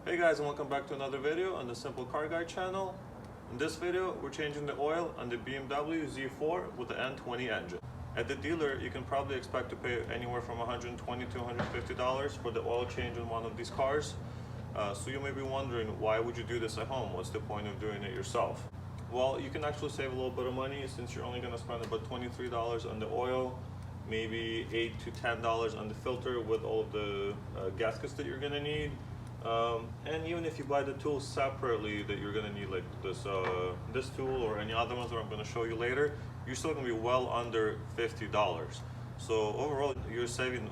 Hey guys, and welcome back to another video on the Simple Car Guy channel. In this video, we're changing the oil on the BMW Z4 with the N20 engine. At the dealer, you can probably expect to pay anywhere from $120 to $150 for the oil change in one of these cars. So you may be wondering, why would you do this at home? What's the point of doing it yourself? Well, you can actually save a little bit of money since you're only going to spend about $23 on the oil, maybe $8 to $10 on the filter with all of the gaskets that you're going to need. And even if you buy the tools separately that you're gonna need, like this tool or any other ones that I'm gonna show you later, you're still gonna be well under $50. So overall, you're saving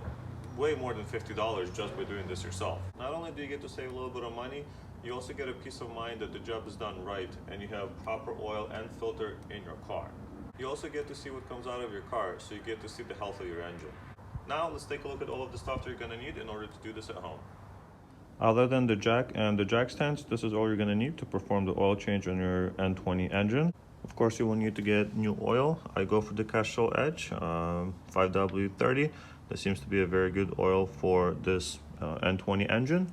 way more than $50 just by doing this yourself. Not only do you get to save a little bit of money, you also get a peace of mind that the job is done right and you have proper oil and filter in your car. You also get to see what comes out of your car, so you get to see the health of your engine. Now let's take a look at all of the stuff that you're gonna need in order to do this at home. Other than the jack and the jack stands, this is all you're going to need to perform the oil change on your N20 engine. Of course, you will need to get new oil. I go for the Castrol Edge 5W30. This seems to be a very good oil for this N20 engine.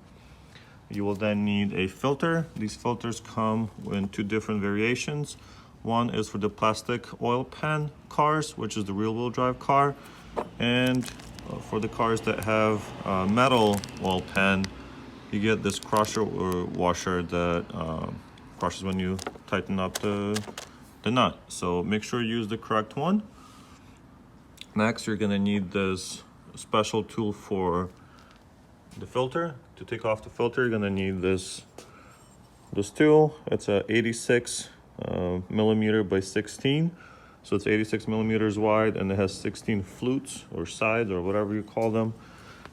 You will then need a filter. These filters come in two different variations. One is for the plastic oil pan cars, which is the rear-wheel drive car, and for the cars that have metal oil pan, you get this crusher or washer that crushes when you tighten up the nut. So make sure you use the correct one. Next, you're gonna need this special tool for the filter. To take off the filter, you're gonna need this tool. It's a 86 millimeter by 16. So it's 86 millimeters wide and it has 16 flutes or sides or whatever you call them.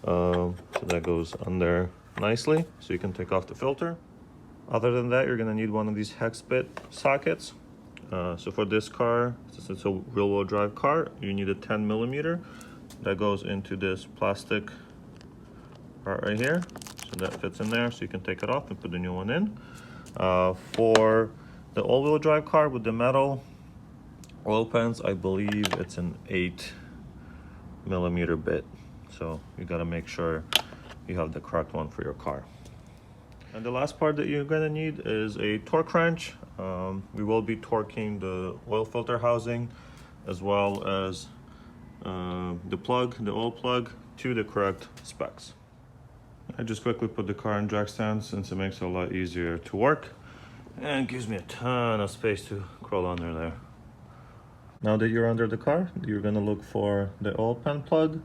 So that goes on there nicely, so you can take off the filter. Other than that, you're going to need one of these hex bit sockets. So for this car, since it's a rear-wheel drive car, you need a 10 millimeter that goes into this plastic part right here. So that fits in there, so you can take it off and put the new one in. For the all-wheel drive car with the metal oil pans, I believe it's an 8 millimeter bit. So you got to make sure you have the correct one for your car. And the last part that you're gonna need is a torque wrench. We will be torquing the oil filter housing as well as the oil plug to the correct specs. I just quickly put the car in jack stand since it makes it a lot easier to work and gives me a ton of space to crawl under there. Now that you're under the car, you're gonna look for the oil pan plug.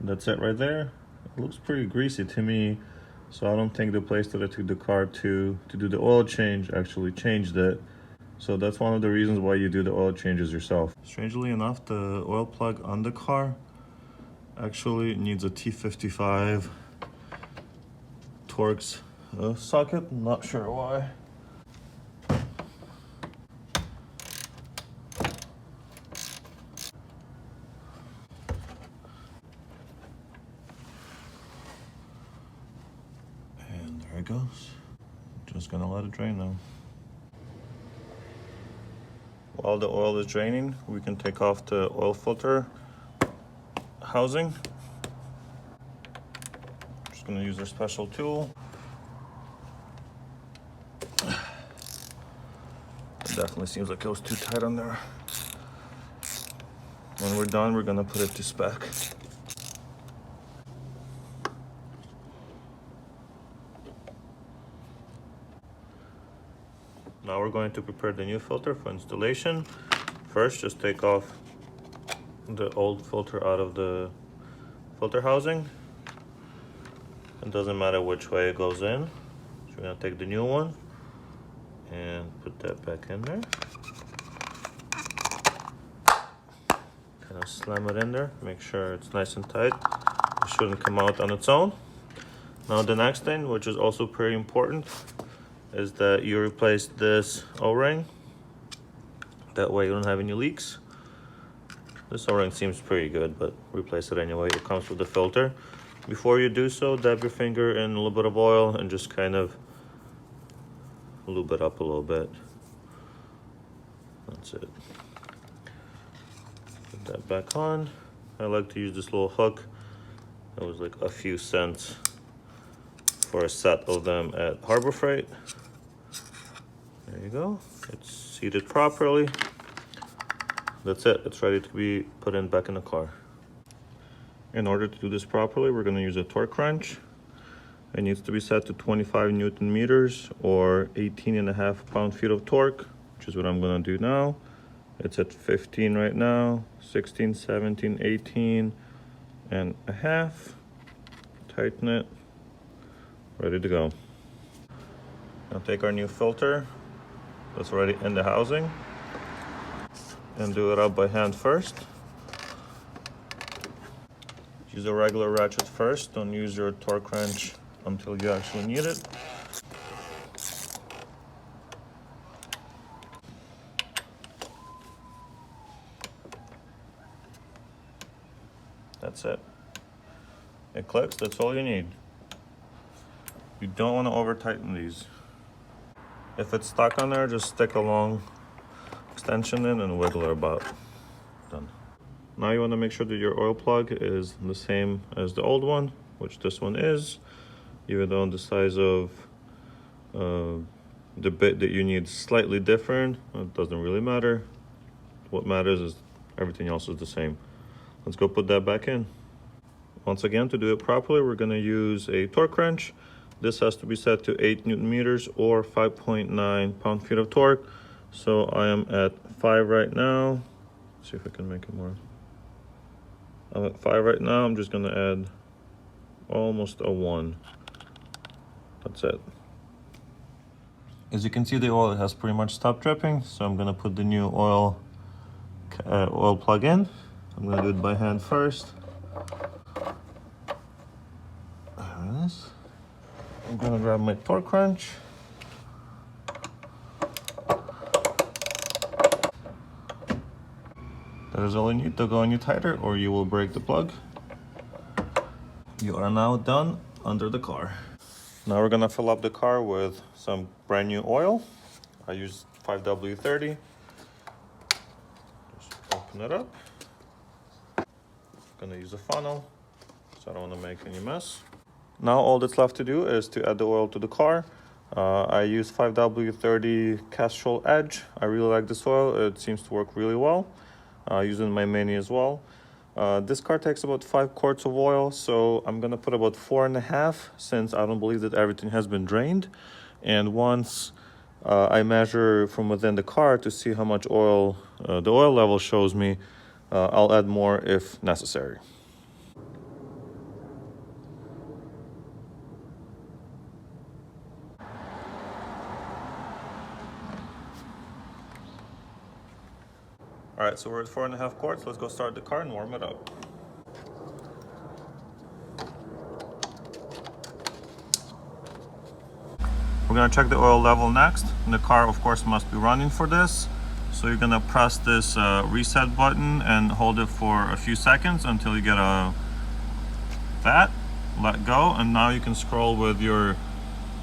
That's it right there. It looks pretty greasy to me, so I don't think the place that I took the car to do the oil change actually changed it. So that's one of the reasons why you do the oil changes yourself. Strangely enough, the oil plug on the car actually needs a T55 Torx socket. Not sure why. There it goes. Just gonna let it drain now. While the oil is draining, we can take off the oil filter housing. Just gonna use our special tool. It definitely seems like it was too tight on there. When we're done, we're gonna put it to spec. Now we're going to prepare the new filter for installation. First, just take off the old filter out of the filter housing. It doesn't matter which way it goes in. So we're gonna take the new one and put that back in there. Kind of slam it in there, make sure it's nice and tight. It shouldn't come out on its own. Now the next thing, which is also pretty important, is that you replace this O-ring. That way you don't have any leaks. This O-ring seems pretty good, but replace it anyway. It comes with the filter. Before you do so, dab your finger in a little bit of oil and just kind of lube it up a little bit. That's it. Put that back on. I like to use this little hook. It was like a few cents for a set of them at Harbor Freight. There you go. It's seated properly. That's it. It's ready to be put in back in the car. In order to do this properly, we're going to use a torque wrench. It needs to be set to 25 Newton meters or 18.5 pound-feet of torque, which is what I'm going to do now. It's at 15 right now, 16, 17, 18 and a half. Tighten it. Ready to go. Now take our new filter that's already in the housing and do it up by hand first. Use a regular ratchet first. Don't use your torque wrench until you actually need it. That's it. It clicks, that's all you need. You don't want to over tighten these. If it's stuck on there, just stick a long extension in and wiggle it about. Done. Now you want to make sure that your oil plug is the same as the old one, which this one is, even though the size of the bit that you need is slightly different. It doesn't really matter. What matters is everything else is the same. Let's go put that back in. Once again, to do it properly, we're going to use a torque wrench. This has to be set to 8 Newton meters or 5.9 pound-feet of torque. So I am at 5 right now. Let's see if I can make it more. I'm at 5 right now. I'm just going to add almost a 1. That's it. As you can see, the oil has pretty much stopped dripping. So I'm going to put the new oil plug in. I'm going to do it by hand first. There it is. I'm going to grab my torque wrench. That is all you need to go any tighter or you will break the plug. You are now done under the car. Now we're going to fill up the car with some brand new oil. I use 5W30. Just open it up. I'm going to use a funnel so I don't want to make any mess. Now all that's left to do is to add the oil to the car. I use 5W30 Castrol Edge. I really like this oil. It seems to work really well. I use it in my Mini as well. This car takes about 5 quarts of oil, so I'm going to put about 4.5 since I don't believe that everything has been drained. And once I measure from within the car to see how much oil the oil level shows me, I'll add more if necessary. All right, so we're at 4.5 quarts. Let's go start the car and warm it up. We're gonna check the oil level next. And the car, of course, must be running for this. So you're gonna press this reset button and hold it for a few seconds until you get that. Let go, and now you can scroll with your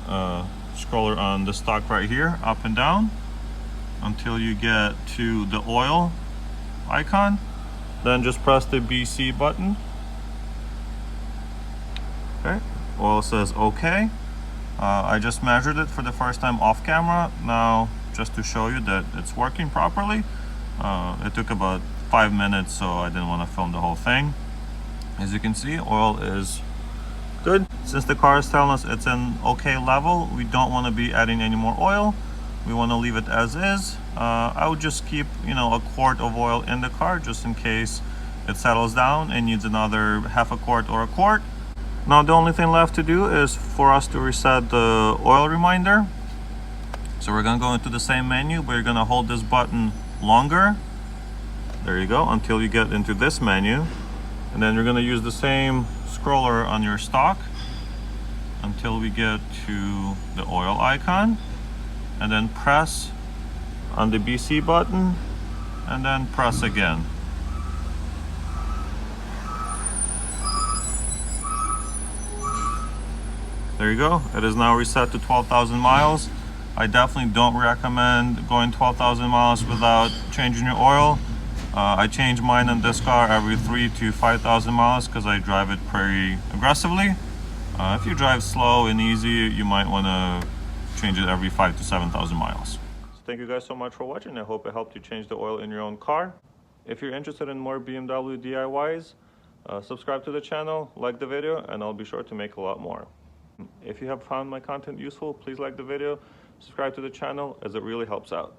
scroller on the stock right here, up and down, until you get to the oil icon. Then just press the BC button. Okay, oil says okay. I just measured it for the first time off camera. Now, just to show you that it's working properly. It took about 5 minutes, so I didn't want to film the whole thing. As you can see, oil is good. Since the car is telling us it's an okay level, we don't want to be adding any more oil. We want to leave it as is. I would just keep, a quart of oil in the car just in case it settles down and needs another half a quart or a quart. Now the only thing left to do is for us to reset the oil reminder. So we're gonna go into the same menu, but you're gonna hold this button longer. There you go, until you get into this menu. And then you're gonna use the same scroller on your stock until we get to the oil icon. And then press on the BC button and then press again. There you go. It is now reset to 12,000 miles. I definitely don't recommend going 12,000 miles without changing your oil. I change mine in this car every 3,000 to 5,000 miles because I drive it pretty aggressively. If you drive slow and easy, you might want to change it every 5,000 to 7,000 miles. So thank you guys so much for watching. I hope it helped you change the oil in your own car. If you're interested in more BMW DIYs, subscribe to the channel, like the video, and I'll be sure to make a lot more. If you have found my content useful, please like the video, subscribe to the channel, as it really helps out.